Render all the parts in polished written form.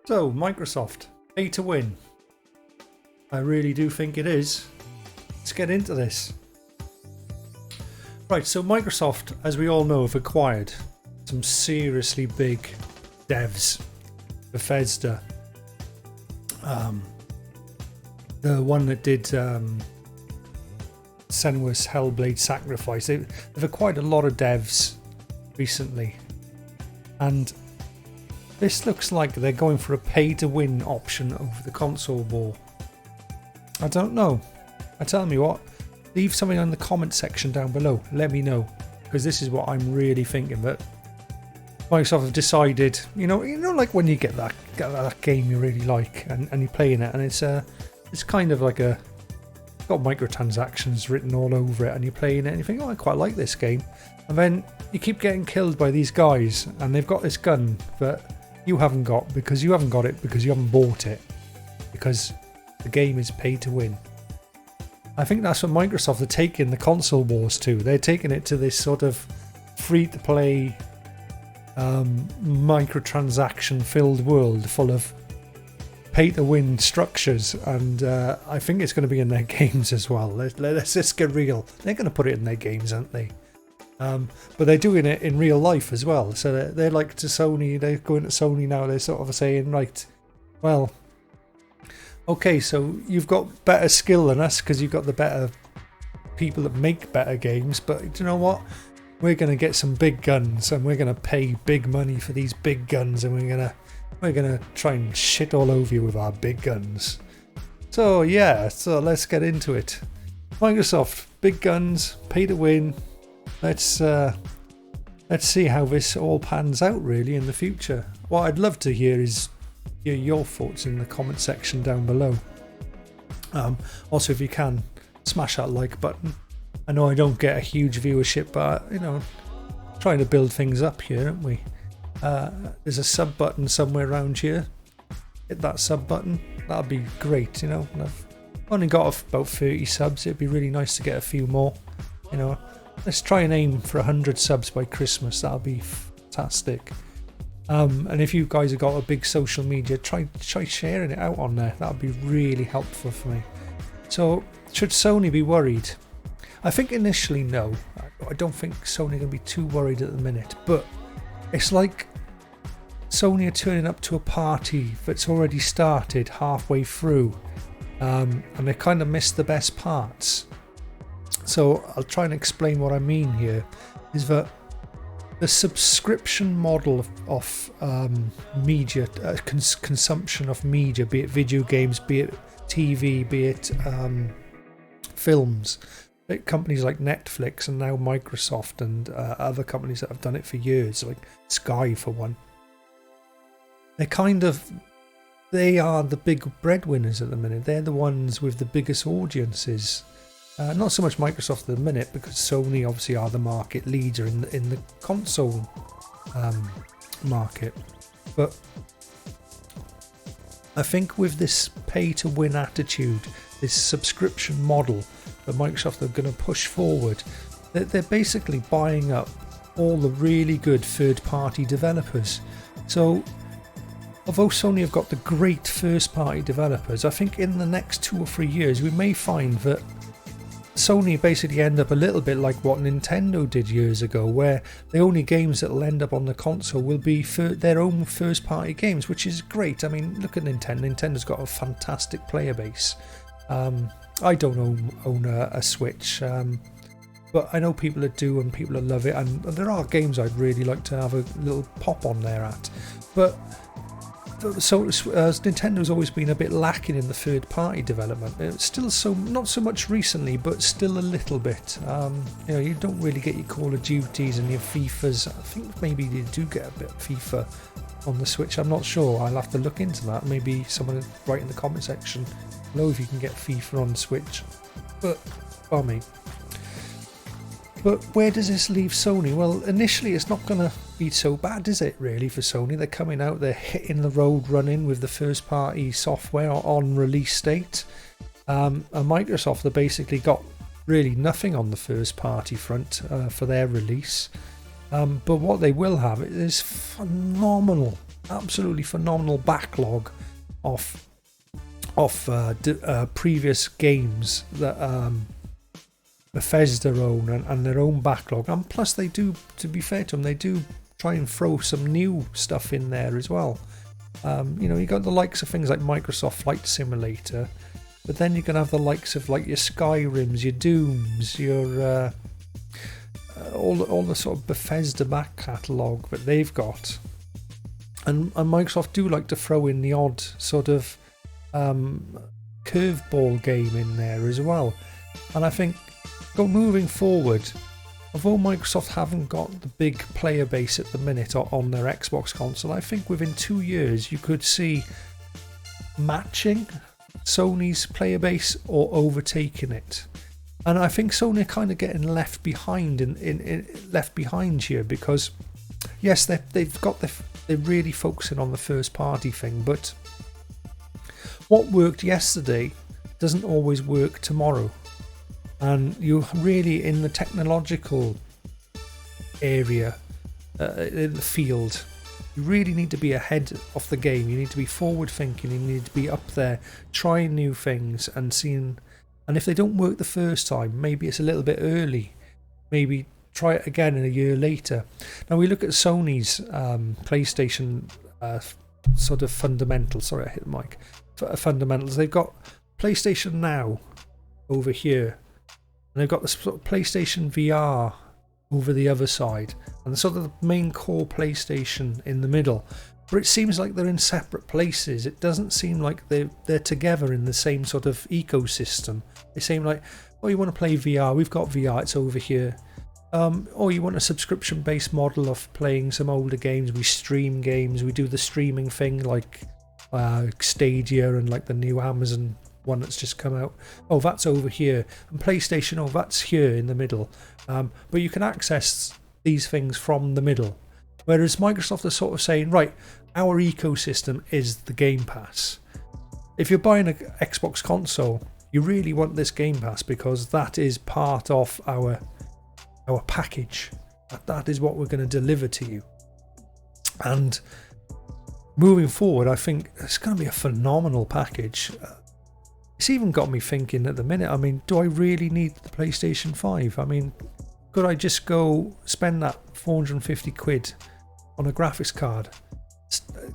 So, Microsoft, pay to win. I really do think it is. Let's get into this. Right, so Microsoft, as we all know, have acquired some seriously big devs. Bethesda, the one that did Senua's Hellblade Sacrifice. They've acquired a lot of devs recently, and this looks like they're going for a pay-to-win option over the console war. I don't know. I tell you what, leave something in the comment section down below. Let me know, because this is what I'm really thinking. That Microsoft have decided, you know, like when you get that game you really like and you're playing it, and it's kind of like got microtransactions written all over it, and you're playing it and you think, oh, I quite like this game, and then you keep getting killed by these guys, and they've got this gun that you haven't got because you haven't got it because you haven't bought it, because the game is pay to win. I think that's what Microsoft are taking the console wars to. They're taking it to this sort of free to play microtransaction filled world full of pay to win structures, and I think it's going to be in their games as well. Let's just get real. They're going to put it in their games, aren't they? But they're doing it in real life as well. So they're like to Sony, they're going to Sony now, they're sort of saying, right, well, okay, so you've got better skill than us because you've got the better people that make better games, but do you know what? We're going to get some big guns, and we're going to pay big money for these big guns, and we're going to try and shit all over you with our big guns. So yeah, so let's get into it. Microsoft, big guns, pay to win. Let's see how this all pans out really in the future. What I'd love to hear is your thoughts in the comment section down below. Also, if you can, smash that like button. I know I don't get a huge viewership, but you know, trying to build things up here, aren't we? There's a sub button somewhere around here. Hit that sub button. That'd be great, you know. And I've only got about 30 subs. It'd be really nice to get a few more. You know, let's try and aim for 100 subs by Christmas. That'll be fantastic. And if you guys have got a big social media, try sharing it out on there. That would be really helpful for me. So, should Sony be worried? I think initially no. I don't think Sony are going to be too worried at the minute. But it's like Sony are turning up to a party that's already started halfway through, and they kind of missed the best parts. So I'll try and explain what I mean here. Is that the subscription model of media, consumption of media, be it video games, be it TV, be it films, companies like Netflix and now Microsoft and other companies that have done it for years, like Sky for one, they are the big breadwinners at the minute. They're the ones with the biggest audiences. Not so much Microsoft at the minute, because Sony obviously are the market leader in the console market. But I think with this pay-to-win attitude, this subscription model that Microsoft are going to push forward, they're basically buying up all the really good third-party developers. So, although Sony have got the great first-party developers, I think in the next 2 or 3 years we may find that Sony basically end up a little bit like what Nintendo did years ago, where the only games that will end up on the console will be for their own first-party games, which is great. I mean, look at Nintendo. Nintendo's got a fantastic player base. I don't own a Switch, but I know people that do, and people that love it, and there are games I'd really like to have a little pop on there at. But so Nintendo's always been a bit lacking in the third-party development. It's still not so much recently, but still a little bit. You know, you don't really get your Call of Duties and your FIFAs. I think maybe you do get a bit of FIFA on the Switch. I'm not sure. I'll have to look into that. Maybe someone write in the comment section below if you can get FIFA on Switch. But, well, me. But where does this leave Sony? Well, initially it's not going to be so bad, is it, really, for Sony? They're coming out, they're hitting the road running with the first-party software on release date. And Microsoft have basically got really nothing on the first-party front for their release. But what they will have is phenomenal absolutely phenomenal backlog of previous games that Bethesda own and their own backlog, and plus they do, to be fair to them, they do try and throw some new stuff in there as well. You got the likes of things like Microsoft Flight Simulator, but then you're gonna have the likes of like your Skyrims, your Dooms, your all the sort of Bethesda back catalogue that they've got, and Microsoft do like to throw in the odd sort of curveball game in there as well. And I think moving forward, although Microsoft haven't got the big player base at the minute on their Xbox console, I think within 2 years you could see matching Sony's player base or overtaking it. And I think Sony are kind of getting left behind left behind here, because yes, they're really focusing on the first party thing, but what worked yesterday doesn't always work tomorrow. And you're really in the technological area, in the field, you really need to be ahead of the game. You need to be forward thinking, you need to be up there trying new things and seeing, and if they don't work the first time, maybe it's a little bit early, maybe try it again in a year later. Now we look at Sony's PlayStation sort of fundamentals, sorry I hit the mic, fundamentals. They've got PlayStation Now over here, and they've got the sort of PlayStation VR over the other side, and the sort of the main core PlayStation in the middle. But it seems like they're in separate places. It doesn't seem like they're together in the same sort of ecosystem. They seem like, oh, you want to play VR? We've got VR. It's over here. Or you want a subscription-based model of playing some older games? We stream games. We do the streaming thing like Stadia and like the new Amazon one that's just come out. Oh, that's over here. And PlayStation, oh, that's here in the middle. But you can access these things from the middle. Whereas Microsoft are sort of saying, right, our ecosystem is the Game Pass. If you're buying an Xbox console, you really want this Game Pass because that is part of our package. That is what we're going to deliver to you. And moving forward, I think it's going to be a phenomenal package. It's even got me thinking at the minute, I mean, do I really need the PlayStation 5? I mean, could I just go spend that 450 quid on a graphics card?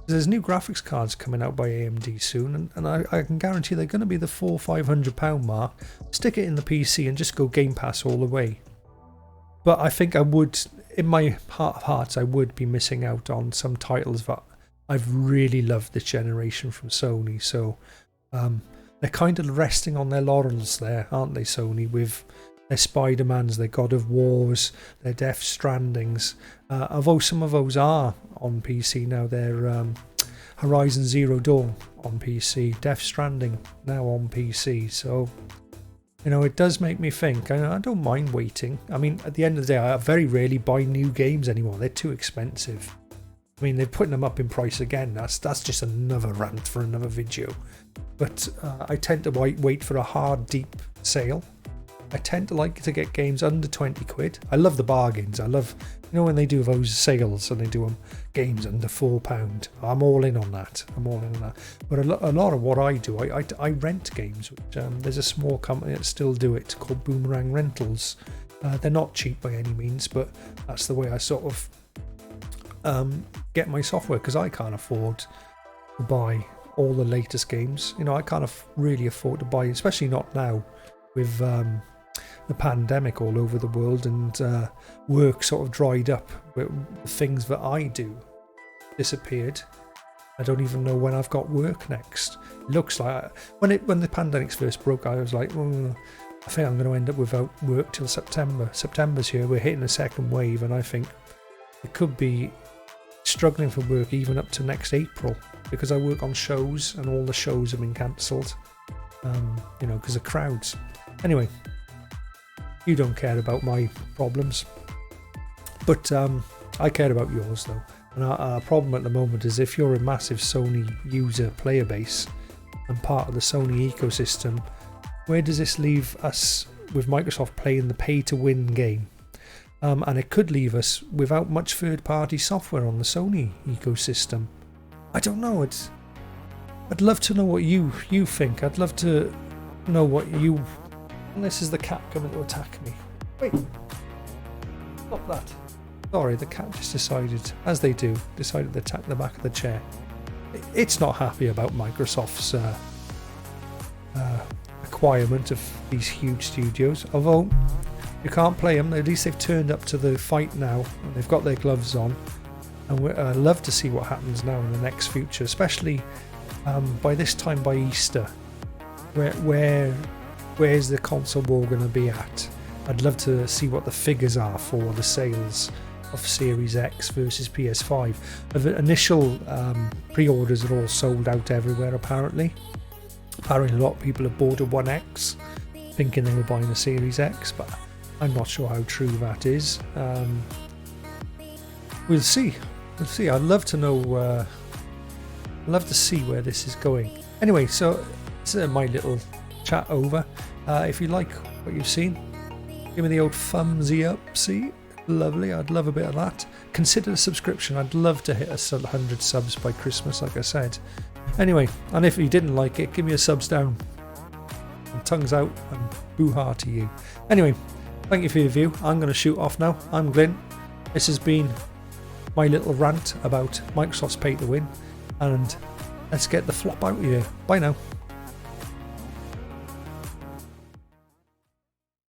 There's new graphics cards coming out by AMD soon, and I can guarantee they're going to be the £400-500 mark. Stick it in the PC and just go Game Pass all the way. But I think I would, in my heart of hearts, I would be missing out on some titles that I've really loved this generation from Sony. So they're kind of resting on their laurels there, aren't they, Sony, with their Spider-Mans, their God of Wars, their Death Strandings. Although some of those are on PC now, they're Horizon Zero Dawn on PC, Death Stranding now on PC. So, you know, it does make me think. I don't mind waiting. I mean, at the end of the day, I very rarely buy new games anymore. They're too expensive. I mean, they're putting them up in price again. That's just another rant for another video. But I tend to wait for a hard, deep sale. I tend to like to get games under 20 quid. I love the bargains. I love, you know, when they do those sales and they do them games under £4. I'm all in on that. But a lot of what I do, I rent games. Which, there's a small company that still do it called Boomerang Rentals. They're not cheap by any means, but that's the way I sort of get my software, because I can't afford to buy all the latest games. You know, I can't really afford to buy, especially not now with the pandemic all over the world and work sort of dried up. The things that I do disappeared. I don't even know when I've got work next. It looks like when the pandemic first broke, I was like, I think I'm going to end up without work till September. September's here. We're hitting a second wave, and I think it could be struggling for work even up to next April, because I work on shows and all the shows have been cancelled. You know, because of crowds. Anyway, you don't care about my problems, but I care about yours though. And our problem at the moment is, if you're a massive Sony user player base and part of the Sony ecosystem, where does this leave us with Microsoft playing the pay-to-win game? And it could leave us without much third-party software on the Sony ecosystem. I don't know. I'd love to know what you think. I'd love to know what you. And this is the cat coming to attack me. Wait, stop that. Sorry, the cat just decided, as they do, decided to attack the back of the chair. It's not happy about Microsoft's acquirement of these huge studios. Although you can't play them, at least they've turned up to the fight now and they've got their gloves on. And I'd love to see what happens now in the next future, especially by this time by Easter. Where's the console war going to be at? I'd love to see what the figures are for the sales of Series X versus PS5. The initial pre-orders are all sold out everywhere apparently. Apparently a lot of people have bought a 1X thinking they were buying a Series X, but I'm not sure how true that is. We'll see. I'd love to know, love to see where this is going. Anyway, so it's my little chat over. If you like what you've seen, give me the old thumbsy up, see? Lovely, I'd love a bit of that. Consider a subscription. I'd love to hit 100 subs by Christmas, like I said. Anyway, and if you didn't like it, give me a subs down. And tongues out and boo-ha to you. Anyway, thank you for your view. I'm going to shoot off now. I'm Glyn. This has been my little rant about Microsoft's pay to win. And let's get the flop out of here. Bye now.